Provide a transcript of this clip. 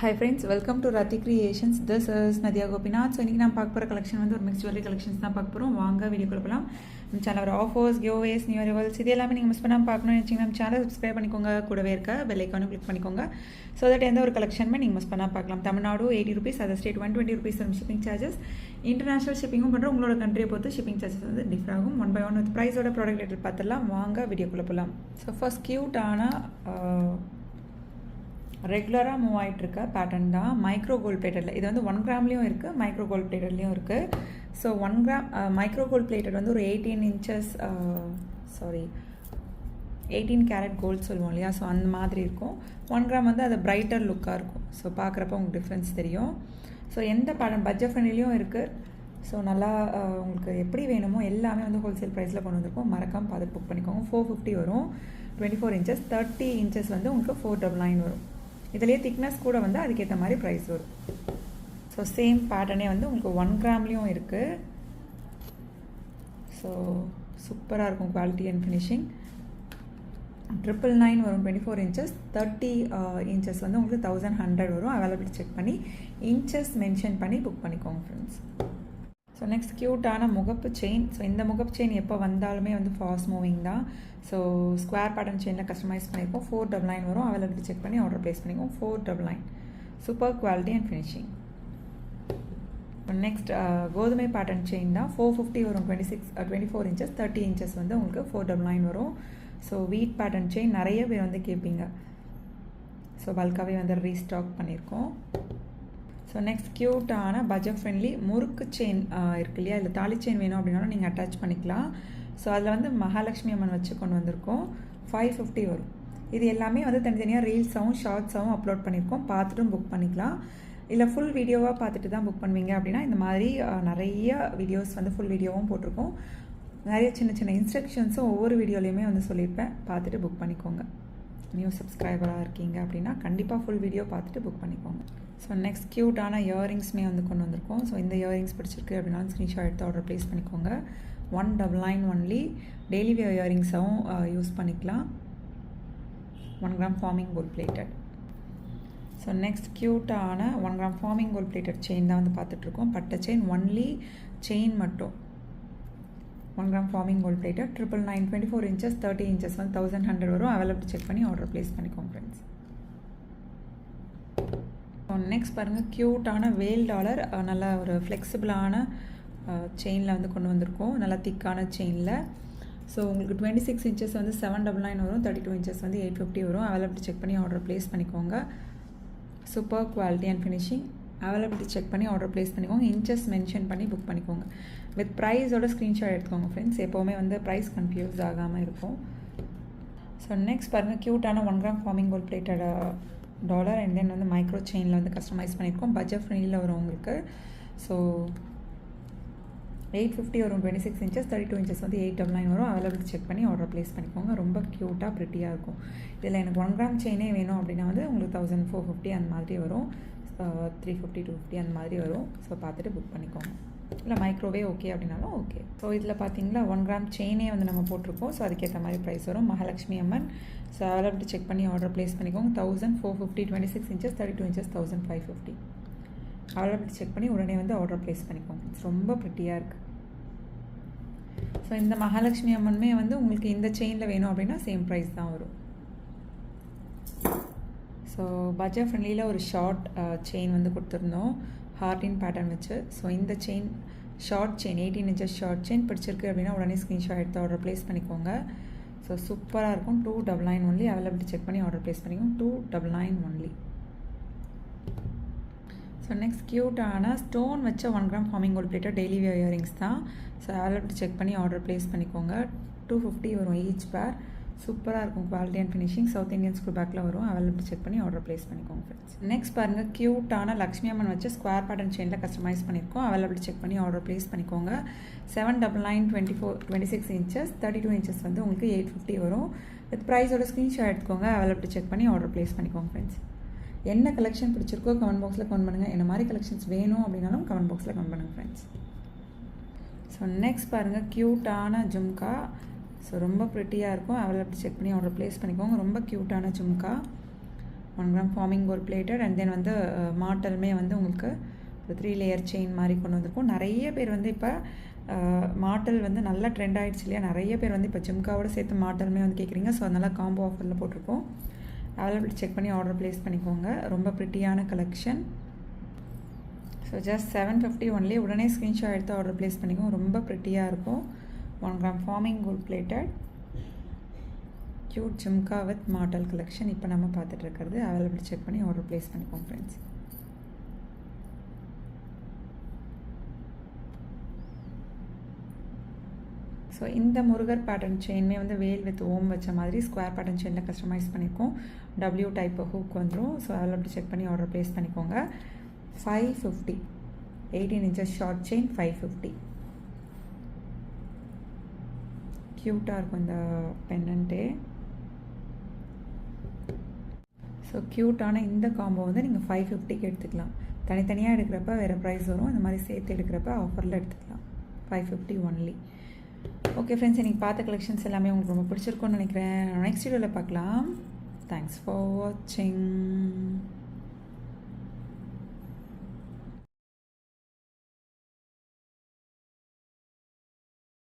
Hi friends, welcome to Rati Creations. This is Nadia Gopinath. So இன்னைக்கு நான் பார்க்க போகிற கலெக்ஷன் வந்து ஒரு மிக்ஸ் ஜுவல்லரி கலெக்ஷன்ஸ் தான் பார்க்க போகிறோம். வாங்க வீடியோ கொடுக்கலாம். நம்ம சேனல் ஒரு ஆஃபர்ஸ், கிவ்அவேஸ், நியூ ரிவல்ஸ் இது எல்லாமே நீங்கள் மிஸ் பண்ணாமல் பார்க்கணும்னு நினச்சிங்கன்னா நம்ம சேனல் சப்ஸ்கிரைப் பண்ணிக்கோங்க. கூடவே இருக்க பெல் ஐக்கானும் கிளிக் பண்ணிக்கோங்க. ஸோ தட் எந்த ஒரு கலெக்ஷனுமே நீங்கள் மிஸ் பண்ணாமல் பார்க்கலாம். Tamil Nadu 80 rupees, other state 120 rupees shipping charges. International ஷிப்பிங்கும் பண்ணுறோம். உங்களோட கண்ட்ரியை பொறுத்து ஷிப்பிங் சார்ஜஸ் வந்து டிஃபர் ஆகும். 1 by 1 வித் ப்ரைஸோட ப்ராடக்ட் டீட்டெயில் பார்த்துடலாம். வாங்க வீடியோக்குள்ளே போகலாம். ஸோ ஃபர்ஸ்ட் க்யூட்டான ரெகுலராக மூவ் ஆகிட்டுருக்க பேட்டர்ன் தான் மைக்ரோ கோல்ட் பிளேட்டடில். இது வந்து 1 gramலேயும் இருக்குது, மைக்ரோ கோல்ட் பிளேட்டட்லேயும் இருக்குது. So 1 gram micro gold plated வந்து ஒரு 18 கேரட் கோல்ட் சொல்லுவோம் இல்லையா, ஸோ அந்த மாதிரி இருக்கும். 1 gram வந்து அது பிரைட்டர் லுக்காக இருக்கும். ஸோ பார்க்குறப்ப உங்களுக்கு டிஃப்ரென்ஸ் தெரியும். ஸோ எந்த பேட்டர்ன் பட்ஜெட் ஃப்ரெண்ட்லியும் இருக்குது. ஸோ நல்லா உங்களுக்கு எப்படி வேணுமோ எல்லாமே வந்து ஹோல்சேல் ப்ரைஸில் கொண்டு வந்திருக்கோம். மறக்காமல் பார்த்து புக் பண்ணிக்கோங்க. 450 வரும். 24 inches, 30 inches வந்து உங்களுக்கு 499 வரும். இதுலேயே திக்னஸ் கூட வந்து அதுக்கேற்ற மாதிரி ப்ரைஸ் வரும். ஸோ சேம் பேட்டர்னே வந்து உங்களுக்கு 1 gramலேயும் இருக்குது. ஸோ சூப்பராக இருக்கும் குவாலிட்டி அண்ட் ஃபினிஷிங். 999 வரும். 24 inches, 30 inches வந்து உங்களுக்கு 1100 வரும். அவைலபிலிட்டி செக் பண்ணி இன்ச்சஸ் மென்ஷன் பண்ணி புக் பண்ணிக்கோங்க ஃப்ரெண்ட்ஸ். ஸோ நெக்ஸ்ட் க்யூட்டான முகப்பு செயின். ஸோ இந்த முகப்பு செயின் எப்போ வந்தாலுமே வந்து ஃபாஸ்ட் மூவிங் தான். ஸோ ஸ்கொயர் பேட்டர்ன் செயினில் கஸ்டமைஸ் பண்ணியிருக்கோம். 499 வரும். அவைலபிலிட்டி செக் பண்ணி ஆர்டர் ப்ளேஸ் பண்ணிக்கோம். 499. Super quality and finishing. Next கோதுமை பேட்டர்ன் செயின் தான். 450 வரும். 24 inches, 30 inches வந்து உங்களுக்கு 499 வரும். ஸோ வீட் பேட்டர்ன் செயின் நிறைய பேர் வந்து கேட்பீங்க. ஸோ பல்காகவே வந்து ரீஸ்டாக் பண்ணியிருக்கோம். ஸோ நெக்ஸ்ட் க்யூட்டான பட்ஜெட் ஃப்ரெண்ட்லி முறுக்கு செயின் இருக்கு இல்லையா, இல்லை தாலி செயின் வேணும் அப்படின்னாலும் நீங்கள் அட்டாச் பண்ணிக்கலாம். ஸோ அதில் வந்து மகாலட்சுமி அம்மன் வச்சு கொண்டு வந்திருக்கோம். 550 வரும். இது எல்லாமே வந்து தனித்தனியாக ரீல்ஸாகவும் ஷார்ட்ஸாகவும் அப்லோட் பண்ணியிருக்கோம். பார்த்துட்டும் புக் பண்ணிக்கலாம். இல்லை ஃபுல் வீடியோவாக பார்த்துட்டு தான் புக் பண்ணுவீங்க அப்படின்னா இந்த மாதிரி நிறைய வீடியோஸ் வந்து ஃபுல் வீடியோவும் போட்டிருக்கோம். நிறைய சின்ன சின்ன இன்ஸ்ட்ரக்ஷன்ஸும் ஒவ்வொரு வீடியோலையுமே வந்து சொல்லியிருப்பேன். பார்த்துட்டு புக் பண்ணிக்கோங்க. நியூ சப்ஸ்கிரைபராக இருக்கீங்க அப்படின்னா கண்டிப்பாக ஃபுல் வீடியோ பார்த்துட்டு புக் பண்ணிக்கோங்க. ஸோ நெக்ஸ்ட் க்யூட்டான இயரிங்ஸுமே வந்து கொண்டு வந்திருக்கோம். ஸோ இந்த இயரிங்ஸ் பிடிச்சிருக்கு அப்படின்னாலும் ஸ்க்ரீன்ஷாட் எடுத்து ஆர்டர் ப்ளேஸ் பண்ணிக்கோங்க. 199 ஒன்லி. டெய்லி வியர் இயரிங்ஸாகவும் யூஸ் பண்ணிக்கலாம். 1 gram forming gold plated. So next க்யூட்டான 1 gram forming gold plated chain தான் வந்து பார்த்துட்ருக்கோம். பட்டை செயின் ஒன்லி, செயின் மட்டும் 1 gram forming gold plated. 999. 24 inches, 30 inches வந்து 1100 வரும். அவைலபிள் செக் பண்ணி ஆர்டர் ப்ளேஸ் பண்ணிக்கோங்க ஃப்ரெண்ட்ஸ். நெக்ஸ்ட் பாருங்கள், க்யூட்டான வேல் டாலர் நல்ல ஒரு ஃப்ளெக்சிபிளான செயினில் வந்து கொண்டு வந்திருக்கோம். நல்லா திக்கான செயினில். ஸோ உங்களுக்கு 26 inches வந்து 799 வரும். 32 inches வந்து 850 வரும். அவைலபிலிட்டி செக் பண்ணி ஆர்டர் ப்ளேஸ் பண்ணிக்கோங்க. Super quality and finishing. Availability check பண்ணி ஆர்டர் ப்ளேஸ் பண்ணிக்கோங்க. இன்ச்சஸ் மென்ஷன் பண்ணி புக் பண்ணிக்கோங்க. வித் ப்ரைஸோட ஸ்க்ரீன்ஷாட் எடுத்துக்கோங்க ஃப்ரெண்ட்ஸ். எப்போவுமே வந்து ப்ரைஸ் கன்ஃபியூஸ் ஆகாமல் இருக்கும். ஸோ நெக்ஸ்ட் பாருங்கள், க்யூட்டான 1 gram forming gold plated dollar and then வந்து மைக்ரோ செயினில் வந்து கஸ்டமைஸ் பண்ணியிருக்கோம். பட்ஜெட் ஃப்ரெண்ட்லியில் வரும் உங்களுக்கு. ஸோ 850 வரும். 26 inches, 32 inches வந்து 899 வரும். அவைலபிலிட்டி செக் பண்ணி ஆர்டர் ப்ளேஸ் பண்ணிக்கோங்க. ரொம்ப க்யூட்டாக ப்ரிட்டியாக இருக்கும். இதில் எனக்கு 1 gram செயினே வேணும் அப்படின்னா வந்து உங்களுக்கு 1450 அந்த மாதிரி வரும். 350, 250 அந்த மாதிரி வரும். ஸோ பார்த்துட்டு புக் பண்ணிக்கோங்க. இல்லை மைக்ரோவே ஓகே அப்படின்னாலும் ஓகே. ஸோ இதில் பார்த்தீங்களா 1 gram செயினே வந்து நம்ம போட்டிருக்கோம். ஸோ அதுக்கேற்ற மாதிரி ப்ரைஸ் வரும். மகாலட்சுமி அம்மன். ஸோ அவைலபிலிட்டி செக் பண்ணி ஆர்டர் ப்ளேஸ் பண்ணிக்கோங்க. 1450. 26 inches, 32 inches 1550. அவைலபிலிட்டி செக் பண்ணி உடனே வந்து ஆர்டர் ப்ளேஸ் பண்ணிக்கோங்க. ரொம்ப ப்ரிட்டியாக இருக்குது. ஸோ இந்த மகாலட்சுமி அம்மனுமே வந்து உங்களுக்கு இந்த செயினில் வேணும் அப்படின்னா சேம் ப்ரைஸ் தான் வரும். ஸோ பட்ஜெட் ஃப்ரெண்ட்லியில் ஒரு ஷார்ட் செயின் வந்து கொடுத்துருந்தோம், ஹார்டின் பேட்டர்ன் வச்சு. ஸோ இந்த chain short chain 18 inches short chain பிடிச்சிருக்கு அப்படின்னா உடனே ஸ்க்ரீன்ஷாட் எடுத்து ஆர்டர் ப்ளேஸ் பண்ணிக்கோங்க. ஸோ சூப்பராக இருக்கும். 299 ஒன்லி. அவைலபிலிட்டி செக் பண்ணி ஆர்டர் ப்ளேஸ் பண்ணிக்கோங்க. 299 ஒன்லி. ஸோ நெக்ஸ்ட் க்யூட்டான ஸ்டோன் வச்ச 1 gram forming gold plated daily wear earrings தான். ஸோ அவைலபிலிட்டி செக் பண்ணி ஆர்டர் ப்ளேஸ் பண்ணிக்கோங்க. 250 வரும் ஈச் பேர். சூப்பராக இருக்கும் quality and finishing. South Indian school பேக்கில் வரும். அவைலபிலிட்டி செக் பண்ணி ஆர்டர் ப்ளேஸ் பண்ணிக்கோங்க ஃப்ரெண்ட்ஸ். நெக்ஸ்ட் பாருங்கள், க்யூட்டான லக்ஷ்மி அம்மன் வச்சு ஸ்கொயர் பேட்டர்ன் செயினில் கஸ்டமைஸ் பண்ணியிருக்கோம். அவைலபிலிட்டி செக் பண்ணி ஆர்டர் ப்ளேஸ் பண்ணிக்கோங்க. 799. 26 inches, 32 inches வந்து உங்களுக்கு 850 வரும். வித் ப்ரைஸோட ஸ்க்ரீன்ஷாட் எடுத்துக்கோங்க. அவைலபிலிட்டி செக் பண்ணி ஆர்டர் ப்ளேஸ் பண்ணிக்கோங்க ஃப்ரெண்ட்ஸ். என்ன கலெக்ஷன் பிடிச்சிருக்கோ கமெண்ட் பாக்ஸில் கமெண்ட் பண்ணுங்கள். என்ன மாதிரி கலெக்ஷன்ஸ் வேணும் அப்படின்னாலும் கமெண்ட் பாக்ஸில் கமெண்ட் பண்ணுங்கள் ஃப்ரெண்ட்ஸ். ஸோ நெக்ஸ்ட் பாருங்கள், க்யூட்டான ஜும்கா. ஸோ ரொம்ப ப்ரிட்டியாக இருக்கும். அவைலபிலிட்டி செக் பண்ணி ஆர்டர் ப்ளேஸ் பண்ணிக்கோங்க. ரொம்ப க்யூட்டான jhumka. 1 gram forming gold plated and then வந்து மாட்டலுமே வந்து உங்களுக்கு ஒரு 3 லேயர் செயின் மாதிரி கொண்டு வந்திருக்கும். நிறைய பேர் வந்து இப்போ மாட்டல் வந்து நல்லா ட்ரெண்ட் ஆகிடுச்சு இல்லையா, நிறைய பேர் வந்து இப்போ ஜிம்காவோட சேர்த்து மாட்டலுமே வந்து கேட்குறீங்க. ஸோ அதனால் காம்போ ஆஃபரில் போட்டிருக்கோம். அவைலபிள் செக் பண்ணி ஆர்டர் ப்ளேஸ் பண்ணிக்கோங்க. ரொம்ப ப்ரிட்டியான கலெக்ஷன். So just 750 only. உடனே ஸ்க்ரீன்ஷாட் எடுத்து ஆர்டர் ப்ளேஸ் பண்ணிக்கோங்க. ரொம்ப ப்ரிட்டியாக இருக்கும். 1 gram forming gold plated cute jhumka with model collection இப்போ நம்ம பார்த்துட்டு இருக்கிறது. அவைலபிள் செக் பண்ணி ஆர்டர் ப்ளேஸ் பண்ணிக்கோங்க ஃப்ரெண்ட்ஸ். ஸோ இந்த முருகர் பேட்டர்ன் செயின்மே வந்து வேல் வித் ஓம் வச்ச மாதிரி ஸ்கொயர் பேட்டர்ன் செயினில் கஸ்டமைஸ் பண்ணியிருக்கோம். W டைப் ஹூக் வந்துடும். ஸோ அவைலபிள் செக் பண்ணி ஆர்டர் ப்ளேஸ் பண்ணிக்கோங்க. 550 18 இன்ச்சஸ் ஷார்ட் செயின் 550. க்யூட்டாக இருக்கும் இந்த பெண்டன்ட்டே. ஸோ க்யூட்டான இந்த காம்போ வந்து நீங்கள் 550க்கு எடுத்துக்கலாம். தனித்தனியாக எடுக்கிறப்ப வேறு ப்ரைஸ் வரும். இந்த மாதிரி சேர்த்து எடுக்கிறப்ப ஆஃபரில் எடுத்துக்கலாம். 550 ஒன்லி. ஓகே ஃப்ரெண்ட்ஸ், இன்றைக்கி பார்த்த கலெக்ஷன்ஸ் எல்லாமே உங்களுக்கு ரொம்ப பிடிச்சிருக்கும்னு நினைக்கிறேன். நெக்ஸ்ட் வீடியோவில் பார்க்கலாம். தேங்க்ஸ் ஃபார் வாட்சிங்.